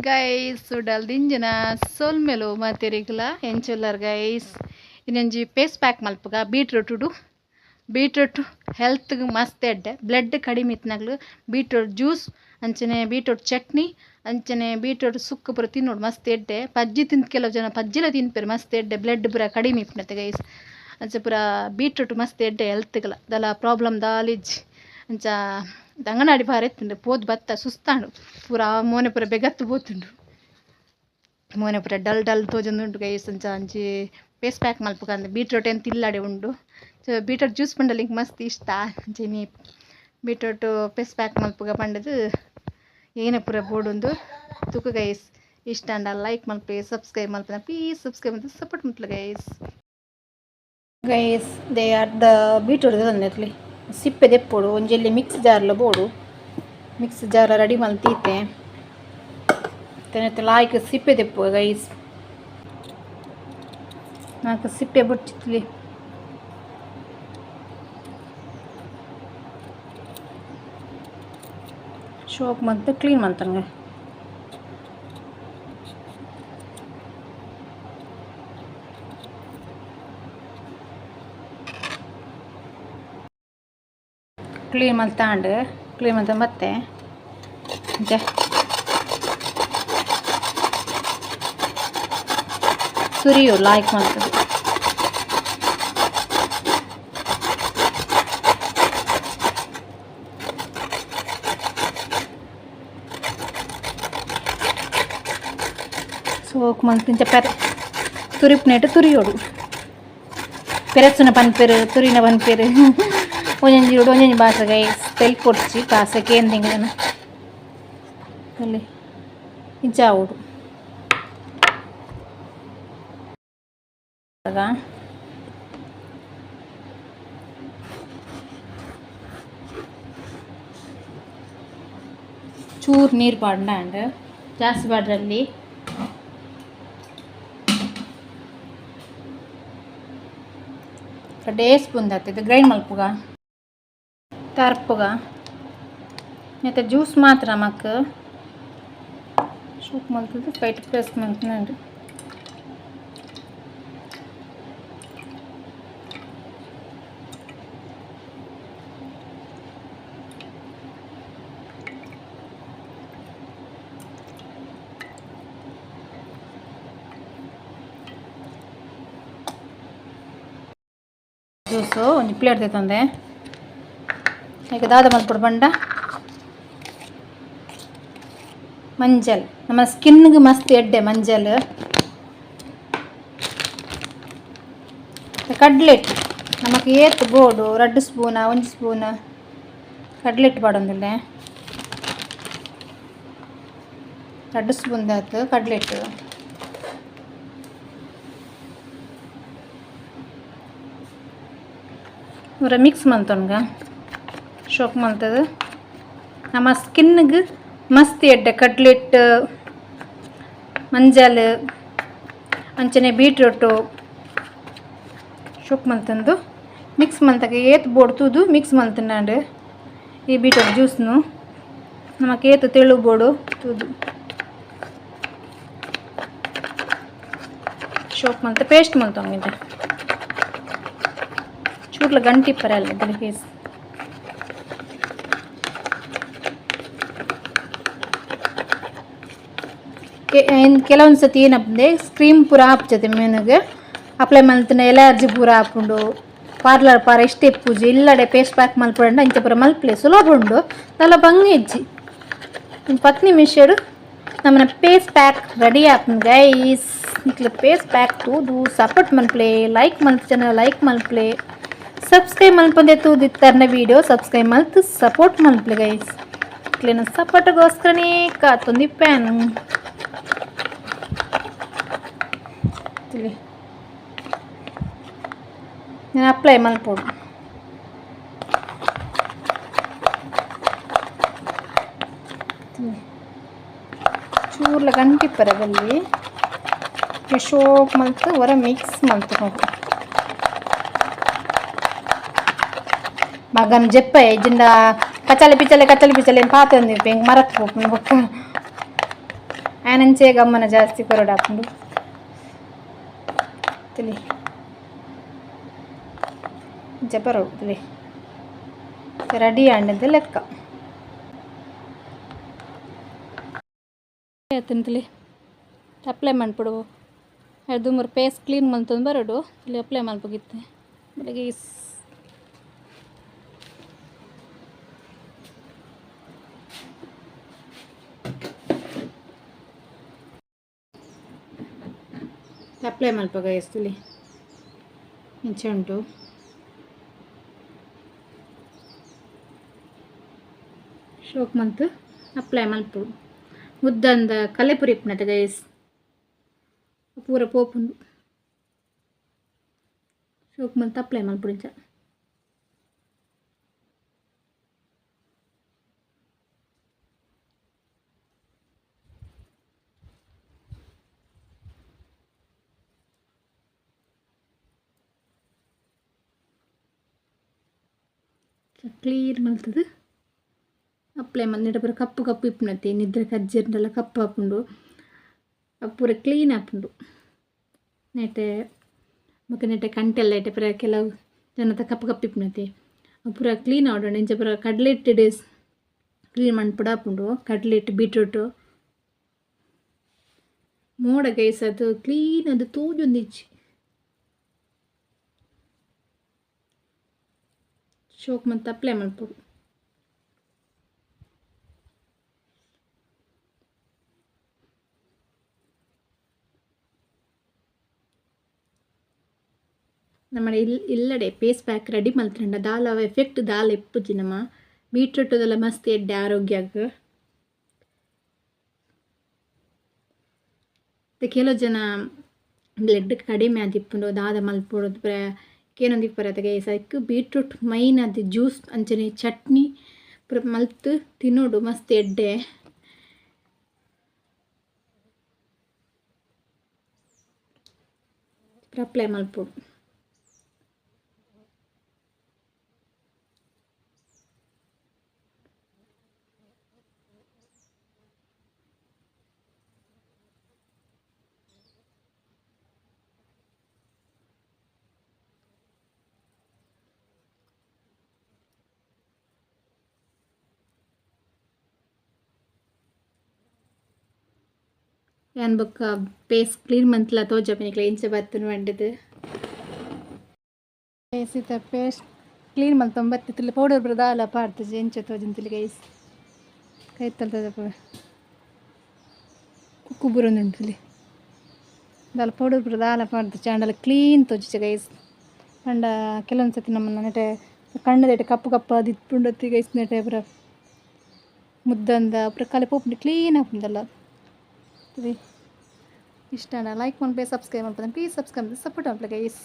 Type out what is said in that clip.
guys ಸುಡಲ್ದಿಂಜಿನ ಸೋಲ್ ಮೇಲು ಮಾತಿರಿಗ್ಲ ಎಂಚುಲ್ಲರ್ guys ಇನ್ನೊಂಜಿ phase pack ಮಲ್ಪಗ beetroot ಹೆಲ್ತ್ಗೆ ಮಸ್ತ್ ಎಡ್ಡೆ ಬ್ಲಡ್ ಕಡಿಮೆ ಇತ್ತನಾಗ್ಲು ಬೀಟ್ರೂಟ್ ಜ್ಯೂಸ್ ಅಂಚನೆ ಬೀಟ್ರೂಟ್ ಚಟ್ನಿ ಅಂಚನೆ ಬೀಟ್ರೂಟ್ ಸುಕ್ಕ ಪೂರ ತಿನ್ನೋಡು ಮಸ್ತ್ ಎಡ್ಡೆ ಪಜ್ಜಿ ತಿಂದು ಕೆಲವು ಜನ ಪಜ್ಜಿಲ ತಿನ್ಪೇರು ಮಸ್ತ್ ಎಡ್ಡೆ ಬ್ಲಡ್ ಪೂರ ಕಡಿಮೆ ಇಪ್ಪನತೆ ಗೈಸ್ ಅಂಚ ಪೂರ ಬೀಟ್ರೂಟ್ ಮಸ್ತ್ ಎಡ್ಡೆ ಹೆಲ್ತ್ಗಲ ದಲ ಪ್ರಾಬ್ಲಮ್ ದಾಲಿಜ್ ಅಂಚ ಅಂಗನವಾಡಿ ಬಾರ ಎತ್ತುಂಡು ಪೋದು ಬತ್ತ ಸುಸ್ತಾಂಡು ಪೂರ ಮೋನೆ ಪೂರ ಬೆಗತ್ತು ಪೋತುಂಡು ಮೋನೆ ಪೂರ ಡಲ್ ತೋಜೊಂದುಂಡು ಗೈಸ್ ಅಂಚ ಅಂಚಿ ಪೇಸ್ ಪ್ಯಾಕ್ ಮಲ್ಪಗಂದು ಬೀಟ್ರೂಟ್ ಎಂತ ಇಲ್ಲಾಡೆ ಉಂಡು ಬೀಟ್ರೂಟ್ ಜ್ಯೂಸ್ ಪಂಡಲಿಂಗ್ ಮಸ್ತ್ ಇಷ್ಟ ಅಂಚೆನಿ ಬೀಟ್ರೂಟ್ ಪೇಸ್ ಪ್ಯಾಕ್ ಮಲ್ಪಗ ಪಂಡದು ಏನೇ ಪೂರ ಬೋಡುಂದು ತುಕು ಗೈಸ್ ಇಷ್ಟ ಅಂಡ ಲೈಕ್ ಮಲ್ಪೆ ಸಬ್ಸ್ಕ್ರೈಬ್ ಮಲ್ಪನ ಪ್ಲೀಸ್ ಸಬ್ಸ್ಕ್ರೈಬ್ ಅಂತ ಸಪೋರ್ಟ್ ಮಲ್ಪಲ ಗೈಸ್ ದೇ ಅರ್ಧ ಬೀಟ್ರೂಟ್ ತಂದಿರ್ಲಿ ಸಿಪ್ಪೆ ದೆಪ್ಪೋಡು ಒಂಜೆಲ್ಲಿ ಮಿಕ್ಸ್ ಜಾರ್ಲ ಬೋಡು ಮಿಕ್ಸ್ ಜಾರ್ ರೆಡಿ ಮಲ್ತೀತೆ ತೆನತ್ತೆ ಲಾಯ್ಕ್ ಸಿಪ್ಪೆ ದೆಪ್ಪು ಗೈಸ್ ನಾಲ್ಕು ಸಿಪ್ಪೆ ಬಿಟ್ಟಿತ್ಲಿ ಶೋಕ್ ಮತ್ತೆ ಕ್ಲೀನ್ ಮಾಡ್ತಾನೆ ಕ್ಲೀನ್ ಮಾಡ್ತಾಂಡು ಕ್ಲೀನ್ ಮಾಡ್ತಾ ಮತ್ತೆ ತುರಿಯು ಲಾಯ್ಕ್ ಮಾಡ್ತದೆ ಸೋಕ್ ಮಂತಿಂಚ ತುರಿಪ್ನೇಟು ತುರಿಯೋಡು ಪೆರಸುನ ಪನ್ಪೆರು ತುರಿನ ಪನ್ಪೆರು ಒಂಜೊಂಜಿ ಭಾಷೆ ಗೈಸ್ ತೆಲ್ ಕೊಡ್ಚಿ ಕಾಸಕ್ಕೆ ಎಂದಿಂಗನ ಅಲ್ಲಿ ಇಂಚಾವುಡು ಚೂರು ನೀರು ಪಾಡ್ಂಡ್ ಜಾಸ್ತಿ ಪಾಡ್ರಲ್ಲಿ ಡೇ ಸ್ಪೂನ್ ಆಗ್ತದೆ ಗ್ರೈಂಡ್ ಮಲ್ಪುಗ ತರ್ಪುಗ ಮತ್ತು ಜ್ಯೂಸ್ ಮಾತ್ರ ನಮಕ್ ಶೂಪ್ ಮಲ್ತದ್ದು ಕೈಟ್ ಪ್ರೆಸ್ ಮಾಡ್ಕೊಂಡು ಜ್ಯೂಸು ಒಂದು ಪ್ಲೇಟ್ ತಂದೆ ಈಗ ದಾದ ಮಲ್ಪಡು ಬಂಡ ಮಂಜಲ್ ನಮ್ಮ ಸ್ಕಿನ್ಗೆ ಮಸ್ತ್ ಎಡ್ಡೆ ಮಂಜಲ್ ಕಡ್ಲೆಟ್ ನಮಕ್ ಏತ್ ಬೋಡು 2 ಸ್ಪೂನ 1 ಸ್ಪೂನ್ ಕಡ್ಲೆಟ್ ಪಾಡೊಂದುಲ್ಲೆ 2 ಸ್ಪೂನ್ ಆಯ್ತು ಕಡ್ಲೆಟ್ ಇವರ ಮಿಕ್ಸ್ ಮಲ್ತೊನ್ಗ ಶೋಕ್ ಮಲ್ತದು ನಮ್ಮ ಸ್ಕಿನ್ಗೆ ಮಸ್ತ್ ಎಡ್ಡೆ ಕಡ್ಲೆಟ್ ಮಂಜಲ್ ಅಂಚನೆ ಬೀಟ್ರೂಟು ಶೋಕ್ ಮಲ್ತಂದು ಮಿಕ್ಸ್ ಮಲ್ತಗೆ ಏತ್ ಬೋಡ್ತುದು ಮಿಕ್ಸ್ ಮಲ್ತಂಡು ಈ ಬೀಟ್ರೂಟ್ ಜ್ಯೂಸ್ನು ನಮಕ್ ಏತ್ ತೆಳು ಬೋಡು ತೂದು ಶೋಕ್ ಮಲ್ತ ಪೇಸ್ಟ್ ಮಲ್ತೊಂಗಿದ್ದೆ ಚೂರ್ಲ ಗಂಟಿ ಪರಲ್ಲ ಫೇಸ್ ಕೆಲವೊಂದು ಸತಿ ಏನಪ್ಪಂದೆ ಕ್ರೀಮ್ ಪೂರ ಹಾಪ್ತದೆ ಮೇನಿಗೆ ಅಪ್ಲೈ ಮಲ್ತಿನ ಎಲರ್ಜಿ ಪೂರ ಹಾಕೊಂಡು ಪಾರ್ಲರ್ ಪಾರ ಇಷ್ಟೇ ಪೂಜೆ ಇಲ್ಲಡೆ ಪೇಸ್ಟ್ ಪ್ಯಾಕ್ ಮಲ್ಪಂಡು ಅಂಚೆ ಪೂರ ಮಲ್ಪಲೆ ಸುಲಭ ಉಂಡು ತಲ ಬಂಗಿ ಇಜ್ಜಿ 10 ನಿಮಿಷ ನಮ್ಮನ ಪೇಸ್ಟ್ ಪ್ಯಾಕ್ ರೆಡಿ ಆಪನ್ ಗೈಸ್ ಇಟ್ಲ ಪೇಸ್ಟ್ ಪ್ಯಾಕ್ ತೂದು ಸಪೋರ್ಟ್ ಮಲ್ಪಲೆ ಲೈಕ್ ಮಲ್ಪನ ಲೈಕ್ ಮಲ್ಪಲೆ ಸಬ್ಸ್ಕ್ರೈಬ್ ಮಲ್ಪಂದೆ ತೂದಿತ್ತರ್ನ ವಿಡಿಯೋ ಸಬ್ಸ್ಕ್ರೈಬ್ ಮಲ್ತು ಸಪೋರ್ಟ್ ಮಲ್ಪಲೆ ಗೈಸ್ ಇಟ್ಲಿನ ಸಪೋರ್ಟ್ಗೋಸ್ಕರನೇ ಕಾತೊಂದಿಪ್ಪಾನು ನಾನು ಅಪ್ಲೈ ಮಲ್ಪೋಡು ಚೂರ್ಲ ಗಂಟಿ ಪರದಲ್ಲಿ ಶೋಕ್ ಮಲ್ತು ಹೊರ ಮಿಕ್ಸ್ ಮಲ್ತು ನೋಡಿ ಮಗನ ಜೆಪ್ಪ ಇಜಿಂದ ಕಚಲೆ ಪಿಚಲೆ ಪಾತೆ ಒಂದಿರ್ಪೆ ಹಿಂಗೆ ಮರಕ್ಕೆ ಹೋಗ್ಬೇಕು ಬೊಕ್ಕ ಆನಂಚೆ ಗಮ್ಮನ ಜಾಸ್ತಿ ಕೊರಡು ಹಾಕೊಂಡು ತಿಳಿ ಜಪರೋಡು ತಿಳಿ ರೆಡಿ ಆಂಡದ ಲೆಕ್ಕ ತಿಳಿ ಅಪ್ಲೈ ಮಾಡ್ಬಿಡು ಅದು ಮೂರು ಪೇಸ್ಟ್ ಕ್ಲೀನ್ ಮಾಡ್ತಂದು ಬರೋಡು ಇಲ್ಲಿ ಅಪ್ಲೈ ಮಾಡ್ಬೋಗಿತ್ತೆ ಬೆಳಗ್ಗೆ ಅಪ್ಲೈ ಮಲ್ಪಗ ಎಸ್ತುಲಿ ಇಂಚೆ ಉಂಟು ಶೋಕ್ ಮಂತ್ ಅಪ್ಲೈ ಮಲ್ಪು ಮುದ್ದಂದ ಕಲೆಪುರಿ ಇಪ್ಪನತೆ ಗೈಸ್ ಪೂರ ಪೋಪುಂಡು ಶೋಕ್ ಮಂತ್ ಅಪ್ಲೈ ಮಲ್ಪುಡಿಂಚ ಕ್ಲೀನ್ ಮಾಡ್ತದೆ ಅಪ್ಲೈ ಮಾಡಿ ಪೂರ ಕಪ್ಪು ಕಪ್ಪು ಇಪ್ಪನತ್ತೆ ನಿದ್ರೆ ಕಜ್ಜಿರನೆಲ್ಲ ಕಪ್ಪು ಹಾಕೊಂಡು ಪೂರ ಕ್ಲೀನ್ ಹಾಕೊಂಡು ನೆಟ್ಟೆ ಮತ್ತು ನೆಟ್ಟೆ ಕಂಟೆಲ್ಲ ಇಟ್ಟೆ ಪೂರ ಕೆಲವು ಜನತ ಕಪ್ಪು ಕಪ್ಪು ಇಪ್ಪನತ್ತೆ ಪೂರ ಕ್ಲೀನ್ ಆಡೋಣ ಇಂಚ ಪೂರ ಕಡಲೆ ಇಟ್ಟು ಡೇಸ್ ಕ್ಲೀನ್ ಮಾಡ್ಬಿಡ ಹಾಕೊಂಡು ಕಡಲೆ ಇಟ್ಟು ಬೀಟ್ರೂಟು ಮೋಡ ಗೈಸ್ ಅದು ಕ್ಲೀನ್ ಅದು ತೂಜೊಂದಿಚ್ಚಿ ಶೋಕ್ ಮತ್ತು ಅಪ್ಲೈ ಮಾಡ್ಬೋದು നമ്മുടെ ഇല്ലടെ ഫേസ് പാക്ക് റെഡി മൽത്തിട്ടുണ്ട് ದಾಲ ಎಫೆಕ್ಟ್ ದಾಲ ಎಪ್ಪುಜಿ ನಮ್ಮ ಬೀಟ್ರೂಟದೆಲ್ಲ ಮಸ್ತ್ ಎಡ್ಡೆ ಆರೋಗ್ಯಕ್ಕೆ ಕೆಲವು ಜನ ಬ್ಲಡ್ ಕಡಿಮೆ ಆದಿಪ್ಪುಂಡು ದಾದ ಮಲ್ಪೊಡೋದು ಪೂರ ಕೇನೊಂದು ಇಪ್ಪರತೆಗೆ ಸೈಕ್ ಬೀಟ್ರೂಟ್ ಮೈನ್ ಅದು ಜ್ಯೂಸ್ ಅಂಚನೆ ಚಟ್ನಿ ಪೂರ ಮಲ್ತು ತಿನ್ನೋಡು ಮಸ್ತ್ ಎಡ್ಡೆ ಪೂರ ಅಪ್ಲೈ ಮಲ್ಪೊಡು ಯಾನ್ ಬೊಕ್ಕ ಪೇಸ್ ಕ್ಲೀನ್ ಮಂತ್ಲ ತೋಜಪನಿಕ್ಲ ಇಂಚೆ ಬತ್ತನು ಬಂಡದು ಪೇಸಿತ ಪೇಸ್ಟ್ ಕ್ಲೀನ್ ಮಂತ್ ಬತ್ತಿತ್ತಿಲ್ಲ ಪೌಡರ್ ಬುರ ದಾಲ ಪಾಡ್ತಜಿ ಎಂಚೆ ತೋಜಂತಿಲ್ಲ ಗೈಸ್ ಕೈತಲ್ ತೋಜಪ ಕುಕ್ಕು ಬುರೊಂದುಂಟುಲಿ ದಾಲ ಪೌಡರ್ ಬುರ ದಾಲ ಪಾಡ್ದು ಚಾಂಡಲ ಕ್ಲೀನ್ ತೋಜಿಚೆ ಗೈಸ್ ಪಂಡ ಕೆಲವೊಂದು ಸತಿ ನಮ್ಮನ್ನ ನೆಟೆ ಕಣ್ಣದೆಟೆ ಕಪ್ಪು ಕಪ್ಪು ಅದು ಇತ್ಪುಂಡತ್ತಿ ಗೈಸ್ ನೆಟೆ ಪುರ ಮುದ್ದಂದ ಪುರ ಕಲೆ ಪೋಪುಂಡು ಕ್ಲೀನ್ ಹಾಕುಂದಲ್ಲ ಇಷ್ಟನ ಲೈಕ್ ಮಾಡ್ಬೇಕು ಸಬ್ಸ್ಕ್ರೈಬ್ ಮಾಡ್ಬೋದು ಪ್ಲೀಸ್ ಸಬ್ಸ್ಕ್ರೈಬ್ ಸಪೋರ್ಟ್ ಮಾಡ್ಬೇಕು ಗೈಸ್